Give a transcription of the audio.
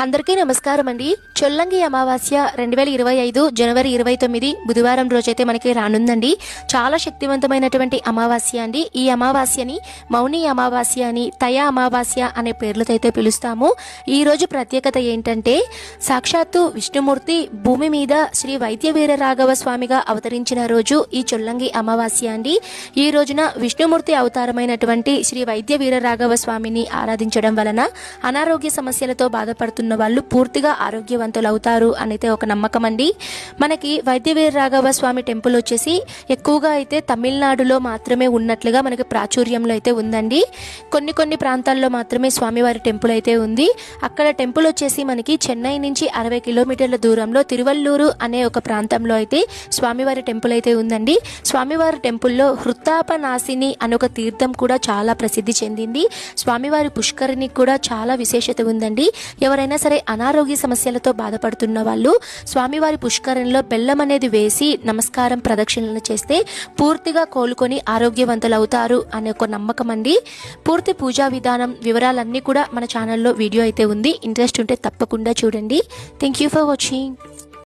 అందరికీ నమస్కారం అండి. చొల్లంగి అమావాస్య 2025 జనవరి 29 బుధవారం రోజైతే మనకి రానుందండి. చాలా శక్తివంతమైనటువంటి అమావాస్య అండి. ఈ అమావాస్యని మౌని అమావాస్య అని, తయ అమావాస్య అనే పేర్లతో అయితే పిలుస్తాము. ఈ రోజు ప్రత్యేకత ఏంటంటే, సాక్షాత్తు విష్ణుమూర్తి భూమి మీద శ్రీ వైద్య వీర రాఘవ స్వామిగా అవతరించిన రోజు ఈ చొల్లంగి అమావాస్య అండి. ఈ రోజున విష్ణుమూర్తి అవతారమైనటువంటి శ్రీ వైద్య వీర రాఘవ స్వామిని ఆరాధించడం వలన అనారోగ్య సమస్యలతో బాధపడుతున్న వాళ్ళు పూర్తిగా ఆరోగ్యవంతులు అవుతారు అనేది ఒక నమ్మకం అండి. మనకి వైద్య వీర రాఘవ స్వామి టెంపుల్ వచ్చేసి ఎక్కువగా అయితే తమిళనాడులో మాత్రమే ఉన్నట్లుగా మనకి ప్రాచుర్యంలో అయితే ఉందండి. కొన్ని ప్రాంతాల్లో మాత్రమే స్వామివారి టెంపుల్ అయితే ఉంది. అక్కడ టెంపుల్ వచ్చేసి మనకి చెన్నై నుంచి 60 కిలోమీటర్ల దూరంలో తిరువల్లూరు అనే ఒక ప్రాంతంలో అయితే స్వామివారి టెంపుల్ అయితే ఉందండి. స్వామివారి టెంపుల్లో హృత్తాపనాశిని అనే ఒక తీర్థం కూడా చాలా ప్రసిద్ధి చెందింది. స్వామివారి పుష్కరిణి కూడా చాలా విశేషత ఉందండి. ఎవరైనా సరే అనారోగ్య సమస్యలతో బాధపడుతున్న వాళ్ళు స్వామివారి పుష్కరిణిలో బెల్లం అనేది వేసి నమస్కారం ప్రదక్షిణలు చేస్తే పూర్తిగా కోలుకొని ఆరోగ్యవంతులు అవుతారు అనే ఒక నమ్మకం అండి. పూర్తి పూజా విధానం వివరాలన్నీ కూడా మన ఛానల్లో వీడియో అయితే ఉంది. ఇంట్రెస్ట్ ఉంటే తప్పకుండా చూడండి. Thank you for watching.